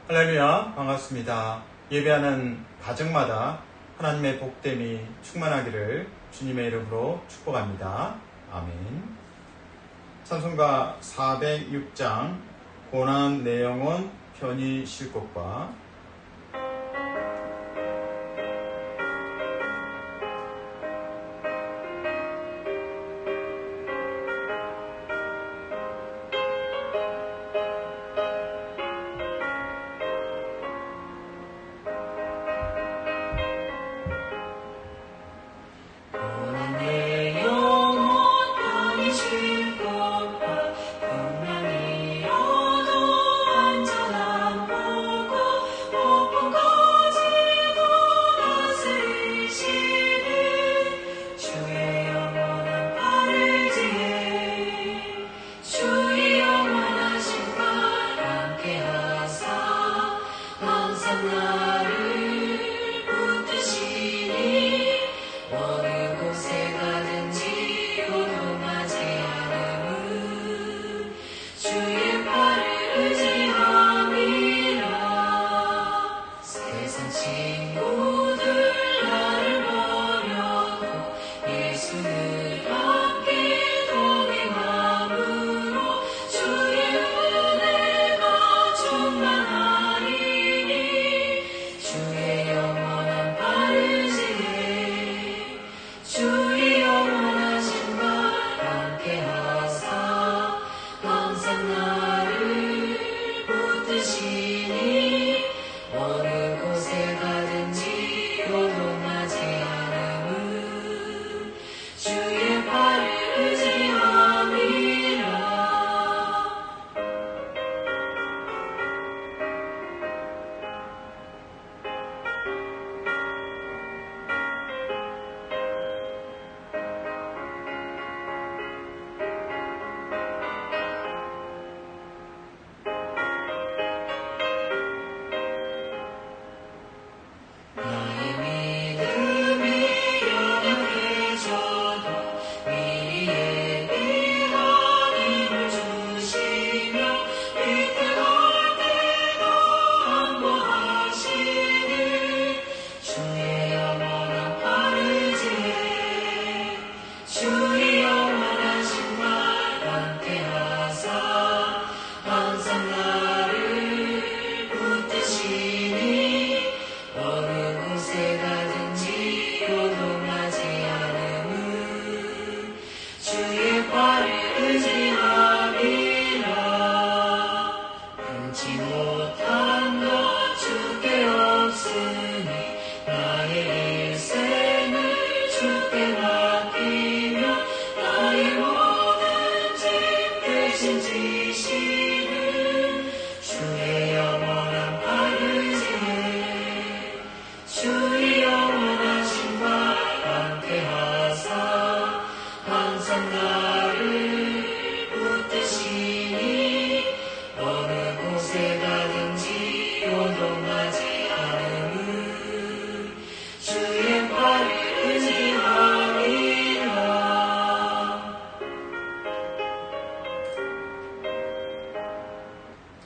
할렐루야, 반갑습니다. 예배하는 가정마다 하나님의 복됨이 충만하기를 주님의 이름으로 축복합니다. 아멘. 찬송가 406장 고난 내 영혼 편히 쉴 곳과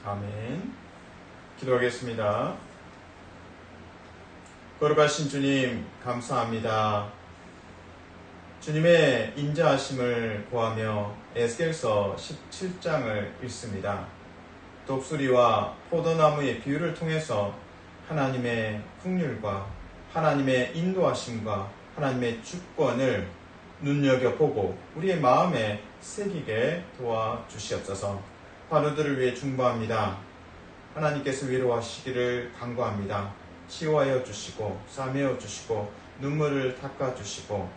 아멘. 기도하겠습니다. 거룩하신 주님, 감사합니다. 주님의 인자하심을 구하며 에스겔서 17장을 읽습니다. 독수리와 포도나무의 비유를 통해서 하나님의 긍휼과 하나님의 인도하심과 하나님의 주권을 눈여겨보고 우리의 마음에 새기게 도와주시옵소서. 바로들을 위해 중보합니다. 하나님께서 위로하시기를 간구합니다. 치유하여 주시고 싸매어 주시고 눈물을 닦아 주시고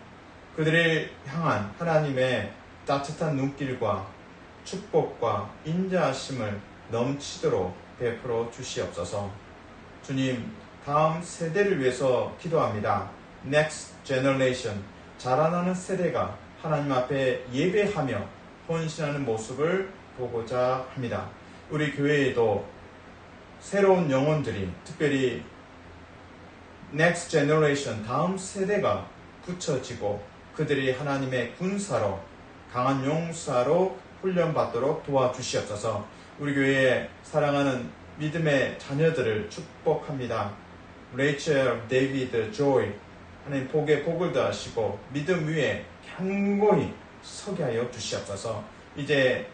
그들을 향한 하나님의 따뜻한 눈길과 축복과 인자하심을 넘치도록 베풀어 주시옵소서. 주님, 다음 세대를 위해서 기도합니다. Next generation, 자라나는 세대가 하나님 앞에 예배하며 헌신하는 모습을 보고자 합니다. 우리 교회에도 새로운 영혼들이, 특별히 Next generation, 다음 세대가 굳혀지고 그들이 하나님의 군사로, 강한 용사로 훈련받도록 도와주시옵소서. 우리 교회에 사랑하는 믿음의 자녀들을 축복합니다. 레이첼, 데이비드, 조이, 하나님 복에 복을 더하시고 믿음 위에 견고히 서게 하여 주시옵소서. 이제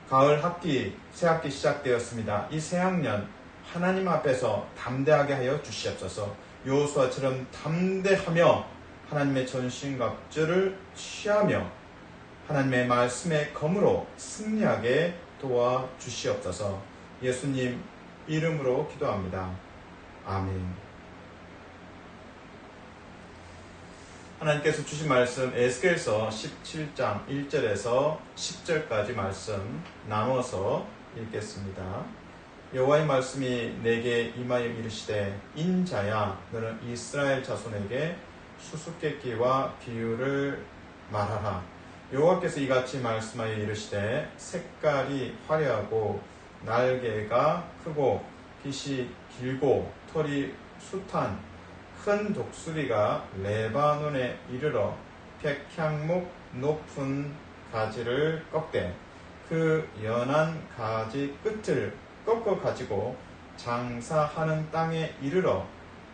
가을 학기, 새 학기 시작되었습니다. 이 새 학년 하나님 앞에서 담대하게 하여 주시옵소서. 여호수아처럼 담대하며 하나님의 전신갑주를 취하며 하나님의 말씀의 검으로 승리하게 도와주시옵소서. 예수님 이름으로 기도합니다. 아멘. 하나님께서 주신 말씀 에스겔서 17장 1절에서 10절까지 말씀 나눠서 읽겠습니다. 여호와의 말씀이 내게 임하여 이르시되 인자야 너는 이스라엘 자손에게 수수께끼와 비유를 말하라. 여호와께서 이같이 말씀하여 이르시되 색깔이 화려하고 날개가 크고 빛이 길고 털이 숱한 큰 독수리가 레바논에 이르러 백향목 높은 가지를 꺾되 그 연한 가지 끝을 꺾어 가지고 장사하는 땅에 이르러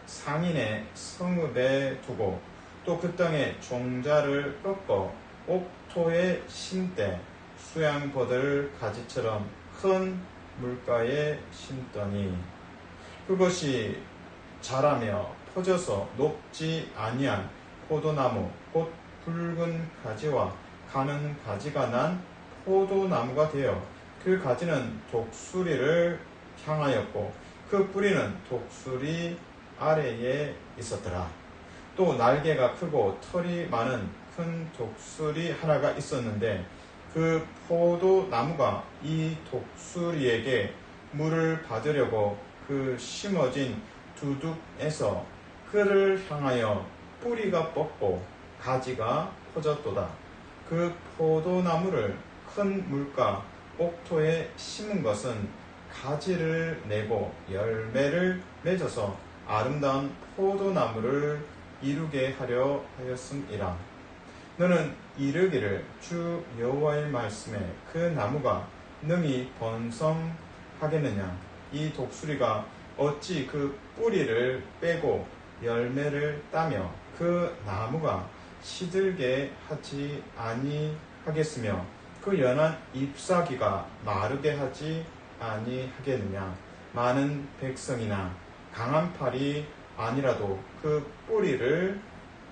상인의 성읍에 두고 또 그 땅에 종자를 꺾어 옥토에 심되 수양버들 가지처럼 큰 물가에 심더니 그것이 자라며 퍼져서 높지 아니한 포도나무 곧 붉은 가지와 가는 가지가 난 포도나무가 되어 그 가지는 독수리를 향하였고 그 뿌리는 독수리 아래에 있었더라. 또 날개가 크고 털이 많은 큰 독수리 하나가 있었는데 그 포도나무가 이 독수리에게 물을 받으려고 그 심어진 두둑에서 그를 향하여 뿌리가 뻗고 가지가 퍼졌도다. 그 포도나무를 큰 물가 옥토에 심은 것은 가지를 내고 열매를 맺어서 아름다운 포도나무를 이루게 하려 하였음이라. 너는 이르기를 주 여호와의 말씀에 그 나무가 능히 번성하겠느냐. 이 독수리가 어찌 그 뿌리를 빼고 열매를 따며 그 나무가 시들게 하지 아니하겠으며 그 연한 잎사귀가 마르게 하지 아니하겠느냐. 많은 백성이나 강한 팔이 아니라도 그 뿌리를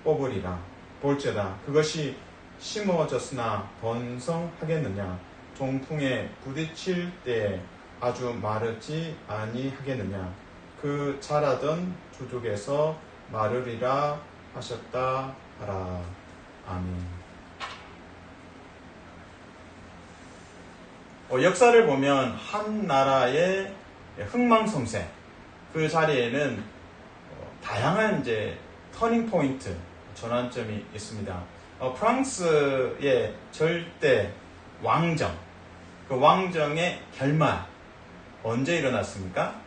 뽑으리라. 볼지어다 그것이 심어졌으나 번성하겠느냐. 동풍에 부딪힐 때에 아주 마르지 아니하겠느냐. 그 자라던 두둑에서 마르리라 하셨다 하라. 아멘. 역사를 보면 한 나라의 흥망성쇠 그 자리에는 다양한 이제 터닝 포인트 전환점이 있습니다. 프랑스의 절대 왕정, 그 왕정의 결말 언제 일어났습니까?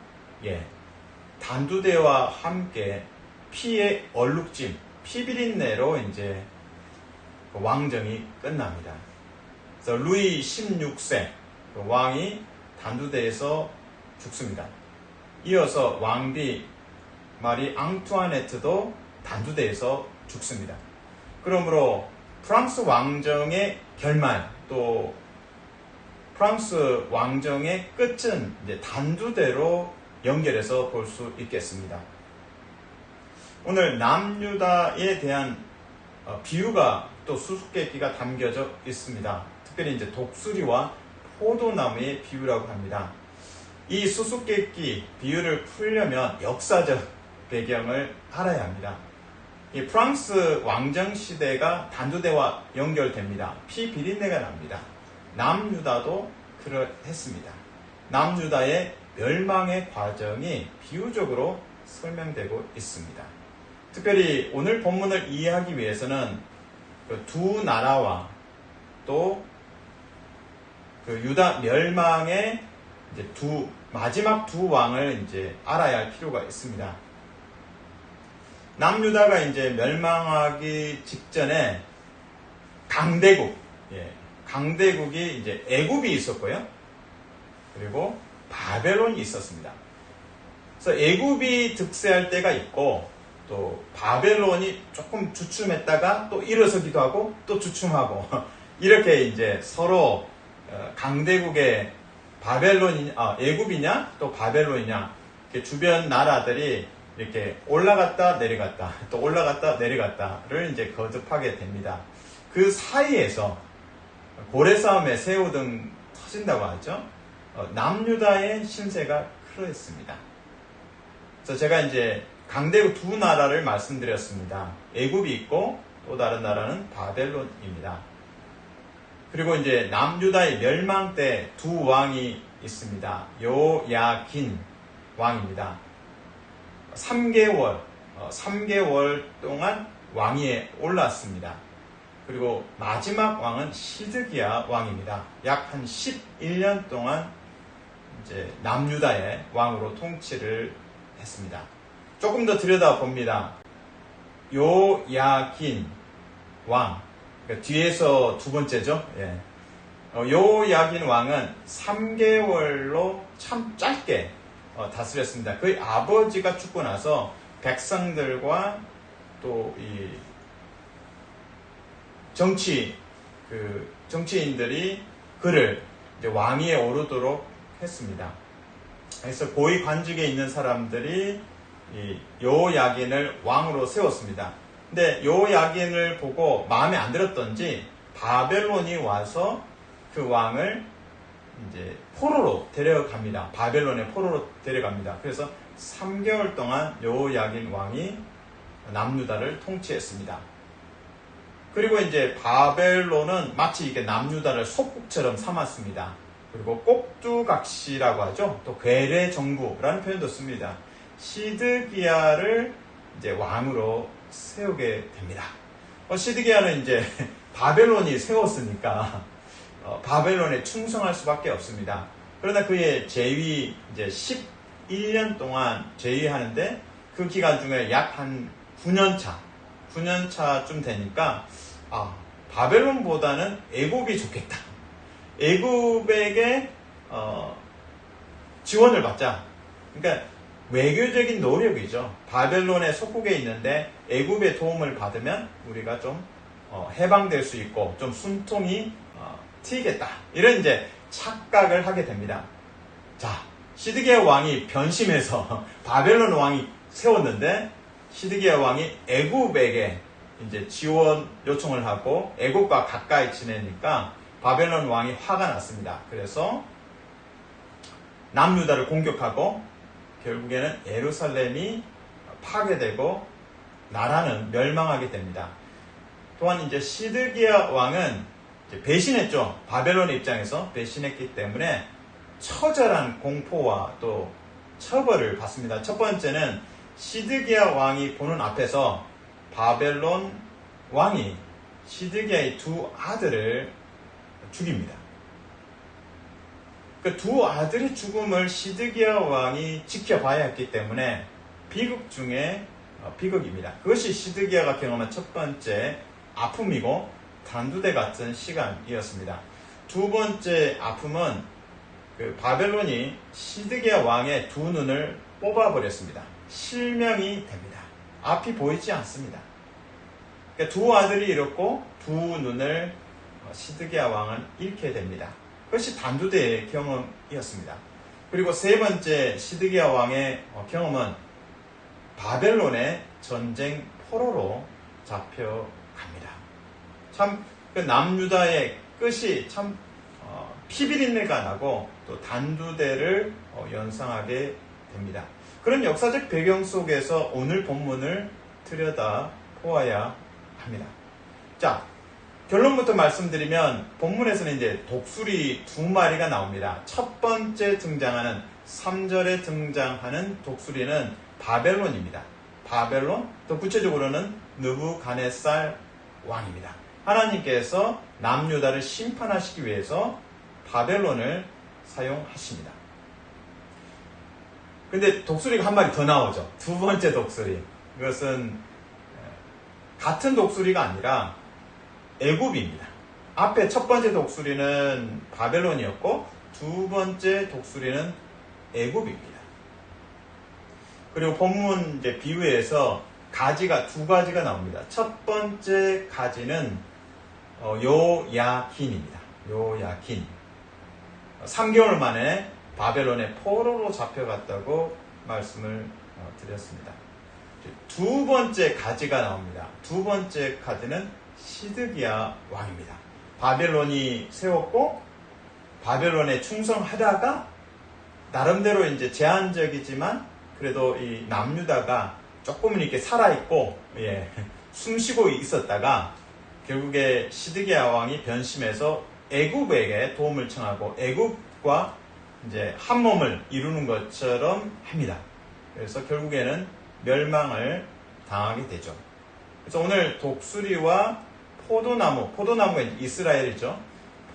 단두대와 함께 피의 얼룩짐, 피비린내로 이제 왕정이 끝납니다. 그래서 루이 16세 왕이 단두대에서 죽습니다. 이어서 왕비 마리 앙투아네트도 단두대에서 죽습니다. 그러므로 프랑스 왕정의 결말 또 프랑스 왕정의 끝은 이제 단두대로 연결해서 볼 수 있겠습니다. 오늘 남유다에 대한 비유가 또 수수께끼가 담겨져 있습니다. 특별히 이제 독수리와 포도나무의 비유라고 합니다. 이 수수께끼 비유를 풀려면 역사적 배경을 알아야 합니다. 이 프랑스 왕정 시대가 단두대와 연결됩니다. 피 비린내가 납니다. 남유다도 그러했습니다. 남유다의 멸망의 과정이 비유적으로 설명되고 있습니다. 특별히 오늘 본문을 이해하기 위해서는 그 두 나라와 또 그 유다 멸망의 이제 마지막 두 왕을 이제 알아야 할 필요가 있습니다. 남유다가 이제 멸망하기 직전에 강대국이 이제 애굽이 있었고요. 그리고 바벨론이 있었습니다. 그래서 애굽이 득세할 때가 있고 또 바벨론이 조금 주춤했다가 또 일어서기도 하고 또 주춤하고 이렇게 이제 서로 강대국의 애굽이냐 또 바벨론이냐 이렇게 주변 나라들이 이렇게 올라갔다 내려갔다 또 올라갔다 내려갔다를 이제 거듭하게 됩니다. 그 사이에서 고래 싸움에 새우등 터진다고 하죠. 남유다의 신세가 그러했습니다. 그래서 제가 이제 강대국 두 나라를 말씀드렸습니다. 애굽이 있고 또 다른 나라는 바벨론입니다. 그리고 이제 남유다의 멸망 때 두 왕이 있습니다. 요야긴 왕입니다. 3개월 동안 왕위에 올랐습니다. 그리고 마지막 왕은 시드기야 왕입니다. 약 한 11년 동안 이제 남유다의 왕으로 통치를 했습니다. 조금 더 들여다봅니다. 요야긴 왕, 그러니까 뒤에서 두 번째죠. 예. 요야긴 왕은 3개월로 참 짧게 다스렸습니다. 그의 아버지가 죽고 나서 백성들과 또 이 정치인들이 그를 이제 왕위에 오르도록 했습니다. 그래서 고위 관직에 있는 사람들이 이 요야긴을 왕으로 세웠습니다. 근데 요야긴을 보고 마음에 안 들었던지 바벨론이 와서 그 왕을 이제 포로로 데려갑니다. 바벨론의 포로로 데려갑니다. 그래서 3개월 동안 요야긴 왕이 남유다를 통치했습니다. 그리고 이제 바벨론은 마치 이게 남유다를 속국처럼 삼았습니다. 그리고 꼭두각시라고 하죠. 또 괴뢰 정부라는 표현도 씁니다. 시드기야를 이제 왕으로 세우게 됩니다. 시드기야는 이제 바벨론이 세웠으니까 바벨론에 충성할 수밖에 없습니다. 그러나 그의 재위 이제 11년 동안 재위하는데 그 기간 중에 약 한 9년 차쯤 되니까 바벨론보다는 애굽이 좋겠다. 애굽에게 지원을 받자. 그러니까 외교적인 노력이죠. 바벨론의 속국에 있는데 애굽의 도움을 받으면 우리가 좀 해방될 수 있고 좀 숨통이 트이겠다. 이런 이제 착각을 하게 됩니다. 자, 시드기야 왕이 변심해서 바벨론 왕이 세웠는데 시드기야 왕이 애굽에게 이제 지원 요청을 하고 애굽과 가까이 지내니까 바벨론 왕이 화가 났습니다. 그래서 남유다를 공격하고 결국에는 예루살렘이 파괴되고 나라는 멸망하게 됩니다. 또한 이제 시드기야 왕은 이제 배신했죠. 바벨론의 입장에서 배신했기 때문에 처절한 공포와 또 처벌을 받습니다. 첫 번째는 시드기야 왕이 보는 앞에서 바벨론 왕이 시드기야의 두 아들을 죽입니다. 그 두 아들의 죽음을 시드기야 왕이 지켜봐야 했기 때문에 비극 중에 비극입니다. 그것이 시드기야가 경험한 첫 번째 아픔이고 단두대 같은 시간이었습니다. 두 번째 아픔은 그 바벨론이 시드기야 왕의 두 눈을 뽑아버렸습니다. 실명이 됩니다. 앞이 보이지 않습니다. 그러니까 두 아들이 잃었고 두 눈을 시드기야 왕은 잃게 됩니다. 그것이 단두대의 경험이었습니다. 그리고 세 번째 시드기야 왕의 경험은 바벨론의 전쟁 포로로 잡혀갑니다. 참 그 남유다의 끝이 참 피비린내가 나고 또 단두대를 연상하게 됩니다. 그런 역사적 배경 속에서 오늘 본문을 들여다 보아야 합니다. 자, 결론부터 말씀드리면 본문에서는 이제 독수리 두 마리가 나옵니다. 첫 번째 등장하는 3절에 등장하는 독수리는 바벨론입니다. 바벨론, 또 구체적으로는 느부갓네살 왕입니다. 하나님께서 남유다를 심판하시기 위해서 바벨론을 사용하십니다. 근데 독수리가 한 마리 더 나오죠. 두 번째 독수리. 이것은 같은 독수리가 아니라 애굽입니다. 앞에 첫 번째 독수리는 바벨론이었고 두 번째 독수리는 애굽입니다. 그리고 본문 이제 비유에서 가지가 두 가지가 나옵니다. 첫 번째 가지는 요야긴입니다. 요야긴. 3개월 만에 바벨론의 포로로 잡혀갔다고 말씀을 드렸습니다. 두 번째 가지가 나옵니다. 두 번째 가지는 시드기야 왕입니다. 바벨론이 세웠고 바벨론에 충성하다가 나름대로 이제 제한적이지만 그래도 이 남유다가 조금은 이렇게 살아있고 숨쉬고 있었다가 결국에 시드기야 왕이 변심해서 애굽에게 도움을 청하고 애굽과 이제 한 몸을 이루는 것처럼 합니다. 그래서 결국에는 멸망을 당하게 되죠. 그래서 오늘 독수리와 포도나무가 이스라엘이죠.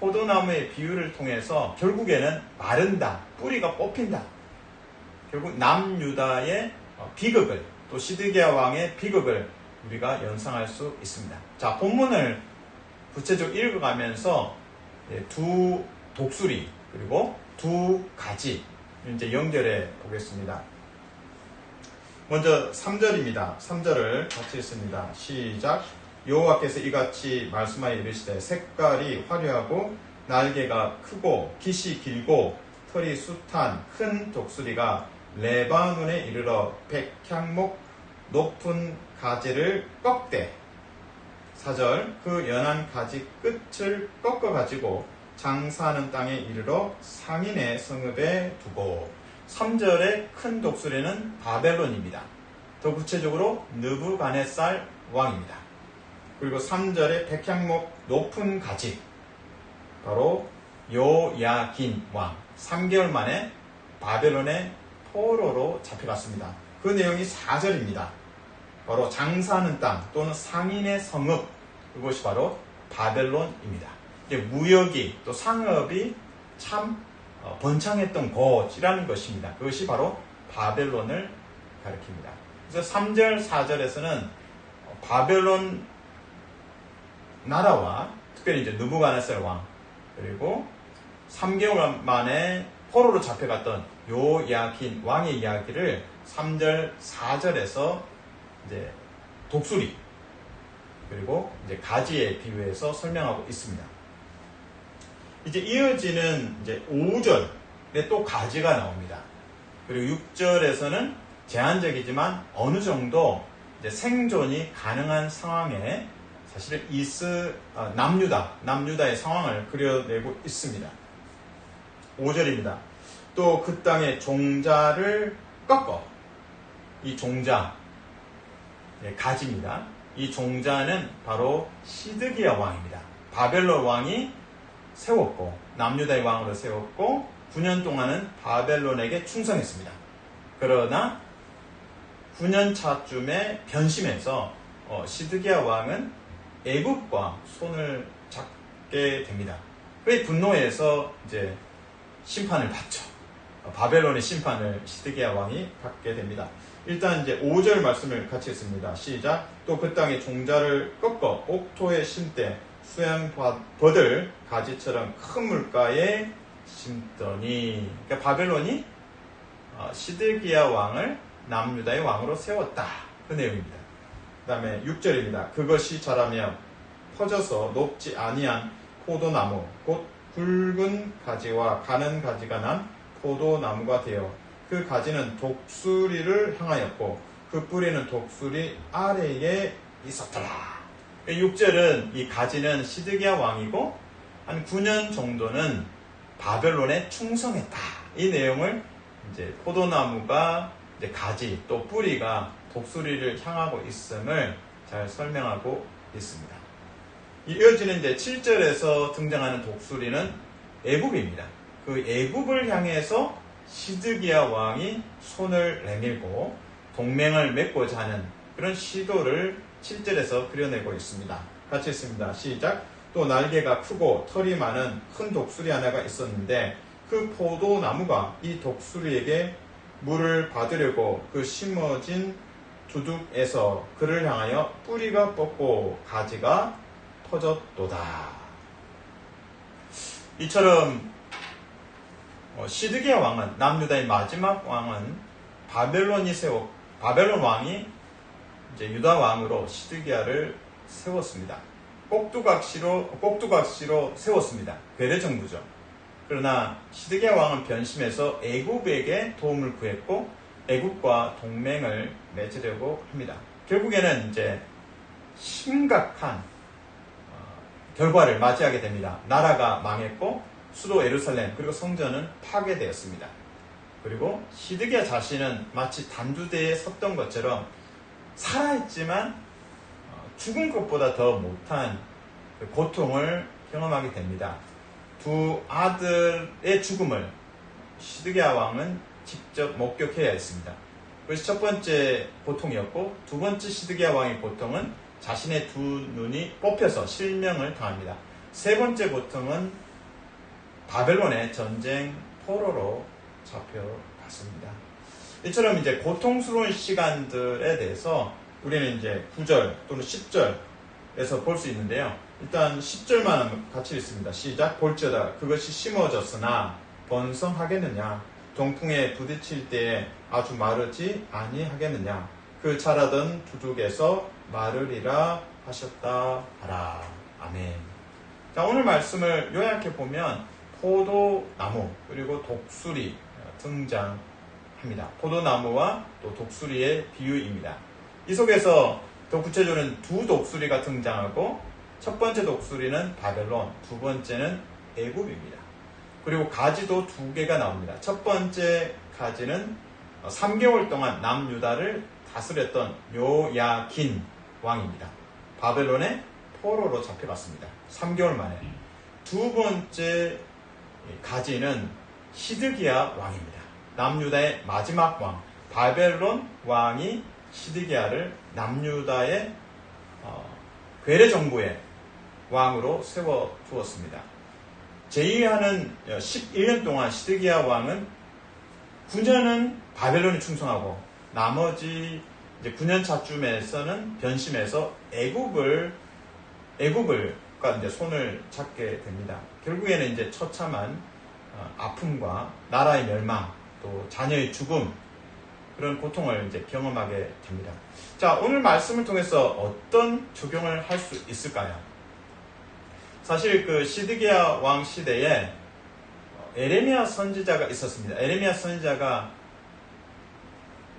포도나무의 비유를 통해서 결국에는 마른다, 뿌리가 뽑힌다. 결국 남유다의 비극을, 또 시드기야 왕의 비극을 우리가 연상할 수 있습니다. 자, 본문을 구체적으로 읽어가면서 두 독수리 그리고 두 가지 이제 연결해 보겠습니다. 먼저 3절입니다. 3절을 같이 읽습니다. 시작. 여호와께서 이같이 말씀하여 이르시되 색깔이 화려하고 날개가 크고 깃이 길고 털이 숱한 큰 독수리가 레바논에 이르러 백향목 높은 가지를 꺾되 4절 그 연한 가지 끝을 꺾어 가지고 장사하는 땅에 이르러 상인의 성읍에 두고 3절의 큰 독수리는 바벨론입니다. 더 구체적으로 느부갓네살 왕입니다. 그리고 3절의 백향목 높은 가지 바로 요야긴 왕 3개월 만에 바벨론의 포로로 잡혀갔습니다. 그 내용이 4절입니다. 바로 장사하는 땅 또는 상인의 성읍 그것이 바로 바벨론입니다. 무역이 또 상업이 참 번창했던 곳이라는 것입니다. 그것이 바로 바벨론을 가리킵니다. 그래서 3절, 4절에서는 바벨론 나라와 특별히 이제 느부갓네살 왕 그리고 3개월 만에 포로로 잡혀갔던 요야긴 왕의 이야기를 3절, 4절에서 이제 독수리 그리고 이제 가지에 비유해서 설명하고 있습니다. 이제 이어지는 이제 5절에 또 가지가 나옵니다. 그리고 6절에서는 제한적이지만 어느 정도 이제 생존이 가능한 상황에 사실은 남유다의 상황을 그려내고 있습니다. 5절입니다. 또 그 땅의 종자를 꺾어 이 종자 가지입니다. 이 종자는 바로 시드기야 왕입니다. 바벨론 왕이 세웠고 남유다의 왕으로 세웠고 9년 동안은 바벨론에게 충성했습니다. 그러나 9년 차쯤에 변심해서 시드기야 왕은 애굽과 손을 잡게 됩니다. 그의 분노해서 이제 심판을 받죠. 바벨론의 심판을 시드기야 왕이 받게 됩니다. 일단 이제 5절 말씀을 같이 했습니다. 시작. 또 그 땅의 종자를 꺾어 옥토에 심되 수양버들 가지처럼 큰 물가에 심더니 그러니까 바벨론이 시드기야 왕을 남유다의 왕으로 세웠다. 그 내용입니다. 그 다음에 6절입니다. 그것이 자라며 퍼져서 높지 아니한 포도나무 곧 굵은 가지와 가는 가지가 난 포도나무가 되어 그 가지는 독수리를 향하였고 그 뿌리는 독수리 아래에 있었더라. 6절은 이 가지는 시드기야 왕이고 한 9년 정도는 바벨론에 충성했다. 이 내용을 이제 포도나무가 이제 가지 또 뿌리가 독수리를 향하고 있음을 잘 설명하고 있습니다. 이어지는 이제 7절에서 등장하는 독수리는 애굽입니다. 그 애굽을 향해서 시드기야 왕이 손을 내밀고 동맹을 맺고자 하는 그런 시도를 7절에서 그려내고 있습니다. 같이 읽습니다. 시작. 또 날개가 크고 털이 많은 큰 독수리 하나가 있었는데 그 포도나무가 이 독수리에게 물을 받으려고 그 심어진 두둑에서 그를 향하여 뿌리가 뻗고 가지가 터졌도다. 이처럼 시드기야 왕은, 남유다의 마지막 왕은 바벨론 왕이 이제 유다 왕으로 시드기야를 세웠습니다. 꼭두각시로 세웠습니다. 괴뢰 정부죠. 그러나 시드기야 왕은 변심해서 애굽에게 도움을 구했고 애굽과 동맹을 맺으려고 합니다. 결국에는 이제 심각한 결과를 맞이하게 됩니다. 나라가 망했고 수도 예루살렘 그리고 성전은 파괴되었습니다. 그리고 시드기야 자신은 마치 단두대에 섰던 것처럼 살아있지만 죽은 것보다 더 못한 고통을 경험하게 됩니다. 두 아들의 죽음을 시드기야 왕은 직접 목격해야 했습니다. 그것이 첫 번째 고통이었고, 두 번째 시드기야 왕의 고통은 자신의 두 눈이 뽑혀서 실명을 당합니다. 세 번째 고통은 바벨론의 전쟁 포로로 잡혀갔습니다. 이처럼 이제 고통스러운 시간들에 대해서 우리는 이제 9절 또는 10절에서 볼 수 있는데요. 일단 10절만 같이 읽습니다. 시작. 볼지어다 그것이 심어졌으나 번성하겠느냐, 동풍에 부딪힐 때에 아주 마르지 아니하겠느냐, 그 자라던 두둑에서 마르리라 하셨다 하라. 아멘. 자, 오늘 말씀을 요약해 보면 포도나무 그리고 독수리 등장합니다. 포도나무와 또 독수리의 비유입니다. 이 속에서 더 구체적으로는 두 독수리가 등장하고, 첫 번째 독수리는 바벨론, 두 번째는 애굽입니다. 그리고 가지도 두 개가 나옵니다. 첫 번째 가지는 3개월 동안 남유다를 다스렸던 요야긴 왕입니다. 바벨론의 포로로 잡혀갔습니다. 3개월 만에. 두 번째 가지는 시드기야 왕입니다. 남유다의 마지막 왕, 바벨론 왕이 시드기야를 남유다의 괴뢰 정부의 왕으로 세워두었습니다. 제위하는 11년 동안 시드기야 왕은 9년은 바벨론에 충성하고, 나머지 이제 9년 차쯤에서는 변심해서 애굽을 이제 손을 잡게 됩니다. 결국에는 이제 처참한 아픔과 나라의 멸망, 또 자녀의 죽음, 그런 고통을 이제 경험하게 됩니다. 자, 오늘 말씀을 통해서 어떤 적용을 할 수 있을까요? 사실 그 시드기야 왕 시대에 에레미야 선지자가 있었습니다. 에레미야 선지자가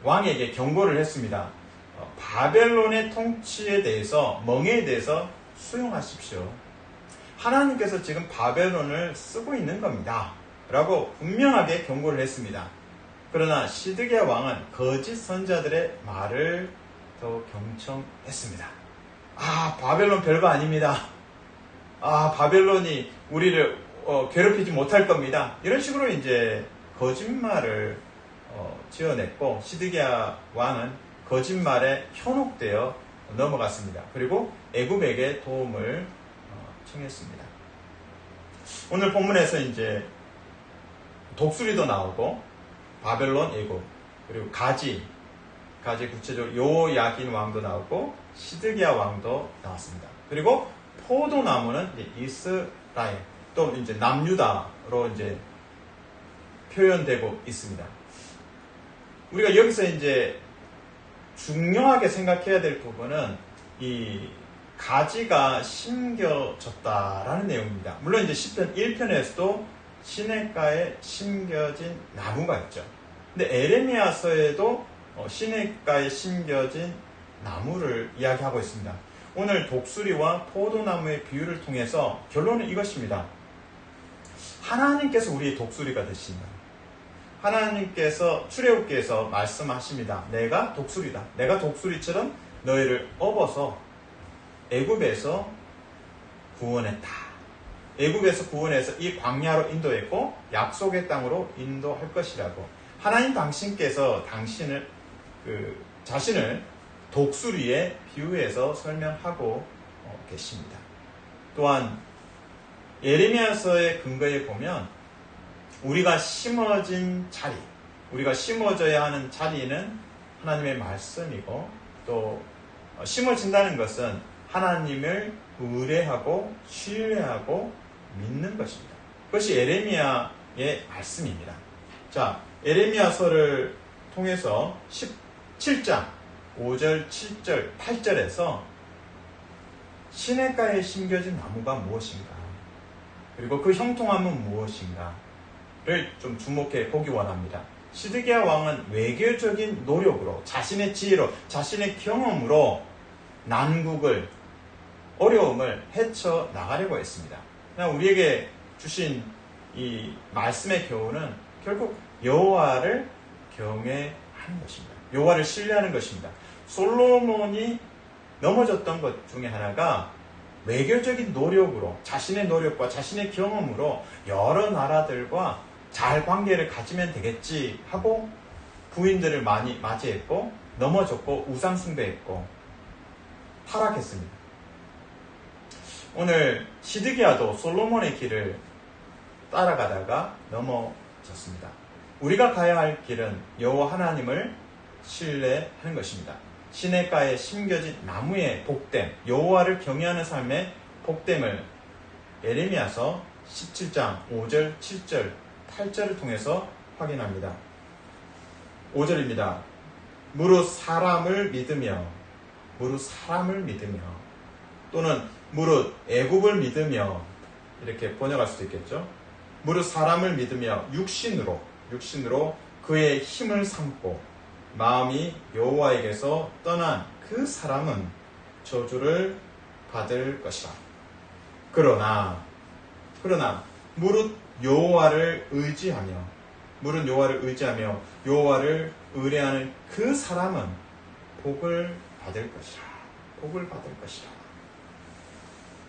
왕에게 경고를 했습니다. 바벨론의 통치에 대해서, 멍에에 대해서 수용하십시오. 하나님께서 지금 바벨론을 쓰고 있는 겁니다. 라고 분명하게 경고를 했습니다. 그러나 시드기야 왕은 거짓 선지자들의 말을 더 경청했습니다. 바벨론 별거 아닙니다. 바벨론이 우리를 괴롭히지 못할 겁니다. 이런 식으로 이제 거짓말을 지어냈고, 시드기야 왕은 거짓말에 현혹되어 넘어갔습니다. 그리고 애굽에게 도움을 청했습니다. 오늘 본문에서 이제 독수리도 나오고, 바벨론, 애굽, 그리고 가지 구체적으로 요야긴 왕도 나오고, 시드기야 왕도 나왔습니다. 그리고 포도나무는 이제 이스라엘, 또 이제 남유다로 이제 표현되고 있습니다. 우리가 여기서 이제 중요하게 생각해야 될 부분은 이 가지가 심겨졌다라는 내용입니다. 물론 이제 시편 1편에서도 시냇가에 심겨진 나무가 있죠. 근데 에레미야서에도 시냇가에 심겨진 나무를 이야기하고 있습니다. 오늘 독수리와 포도나무의 비유를 통해서 결론은 이것입니다. 하나님께서 우리의 독수리가 되신다. 하나님께서 출애굽기에서 말씀하십니다. 내가 독수리다. 내가 독수리처럼 너희를 업어서 애굽에서 구원했다. 애굽에서 구원해서 이 광야로 인도했고 약속의 땅으로 인도할 것이라고. 하나님 당신께서 자신을 독수리에 비유해서 설명하고 계십니다. 또한 예레미야서의 근거에 보면 우리가 심어진 자리, 우리가 심어져야 하는 자리는 하나님의 말씀이고, 또 심어진다는 것은 하나님을 의뢰하고 신뢰하고 믿는 것입니다. 그것이 예레미야 말씀입니다. 자, 에레미야서를 통해서 17장 5절, 7절, 8절에서 시냇가에 심겨진 나무가 무엇인가, 그리고 그 형통함은 무엇인가를 좀 주목해 보기 원합니다. 시드기야 왕은 외교적인 노력으로, 자신의 지혜로, 자신의 경험으로 난국을, 어려움을 헤쳐나가려고 했습니다. 그냥 우리에게 주신 이 말씀의 교훈은 결국 여호와를 경외하는 것입니다. 여호와를 신뢰하는 것입니다. 솔로몬이 넘어졌던 것 중에 하나가 외교적인 노력으로, 자신의 노력과 자신의 경험으로 여러 나라들과 잘 관계를 가지면 되겠지 하고 부인들을 많이 맞이했고 넘어졌고 우상숭배했고 타락했습니다. 오늘 시드기야도 솔로몬의 길을 따라가다가 넘어졌습니다. 우리가 가야 할 길은 여호와 하나님을 신뢰하는 것입니다. 시냇가에 심겨진 나무의 복됨, 여호와를 경외하는 삶의 복됨을 예레미야서 17장 5절, 7절, 8절을 통해서 확인합니다. 5절입니다. 무릇 사람을 믿으며 또는 무릇 애굽을 믿으며, 이렇게 번역할 수도 있겠죠. 무릇 사람을 믿으며 육신으로 그의 힘을 삼고 마음이 여호와에게서 떠난 그 사람은 저주를 받을 것이라. 그러나 무릇 여호와를 의지하며 여호와를 의뢰하는 그 사람은 복을 받을 것이라.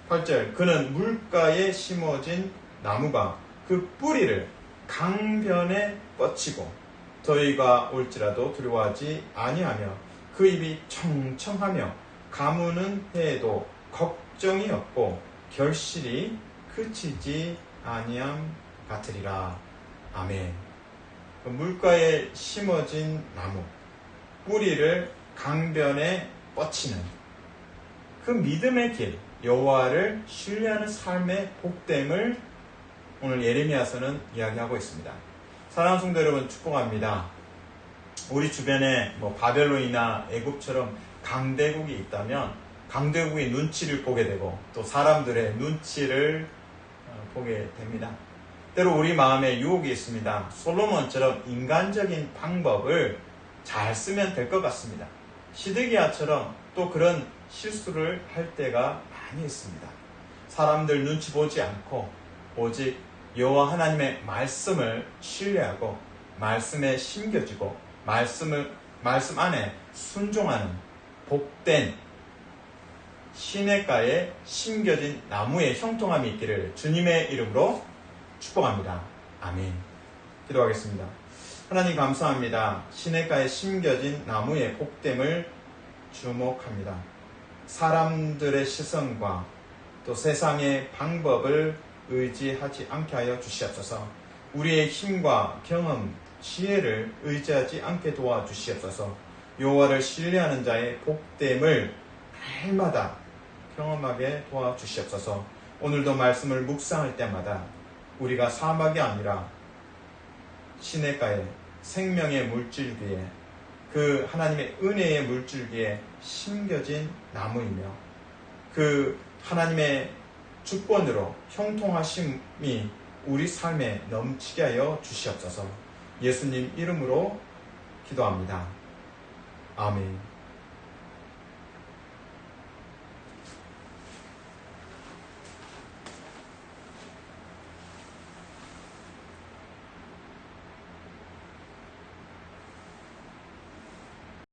8절, 그는 물가에 심어진 나무가 그 뿌리를 강변에 뻗치고 더위가 올지라도 두려워하지 아니하며 그 입이 청청하며 가무는 해에도 걱정이 없고 결실이 그치지 아니함 같으리라. 아멘. 물가에 심어진 나무, 뿌리를 강변에 뻗치는 그 믿음의 길, 여호와를 신뢰하는 삶의 복됨을 오늘 예레미야서는 이야기하고 있습니다. 사랑하는 성도 여러분, 축복합니다. 우리 주변에 바벨론이나 애굽처럼 강대국이 있다면 강대국의 눈치를 보게 되고 또 사람들의 눈치를 보게 됩니다. 때로 우리 마음에 유혹이 있습니다. 솔로몬처럼 인간적인 방법을 잘 쓰면 될 것 같습니다. 시드기야처럼 또 그런 실수를 할 때가 많이 있습니다. 사람들 눈치 보지 않고 오직 여호와 하나님의 말씀을 신뢰하고 말씀에 심겨지고 말씀 안에 순종하는 복된 시냇가에 심겨진 나무의 형통함이 있기를 주님의 이름으로 축복합니다. 아멘. 기도하겠습니다. 하나님 감사합니다. 시냇가에 심겨진 나무의 복됨을 주목합니다. 사람들의 시선과 또 세상의 방법을 의지하지 않게 하여 주시옵소서. 우리의 힘과 경험, 지혜를 의지하지 않게 도와주시옵소서. 여호와를 신뢰하는 자의 복됨을 날마다 경험하게 도와주시옵소서. 오늘도 말씀을 묵상할 때마다 우리가 사막이 아니라 시냇가에 생명의 물줄기에 그 하나님의 은혜의 물줄기에 심겨진 나무이며 그 하나님의 주권으로 형통하심이 우리 삶에 넘치게 하여 주시옵소서. 예수님 이름으로 기도합니다. 아멘.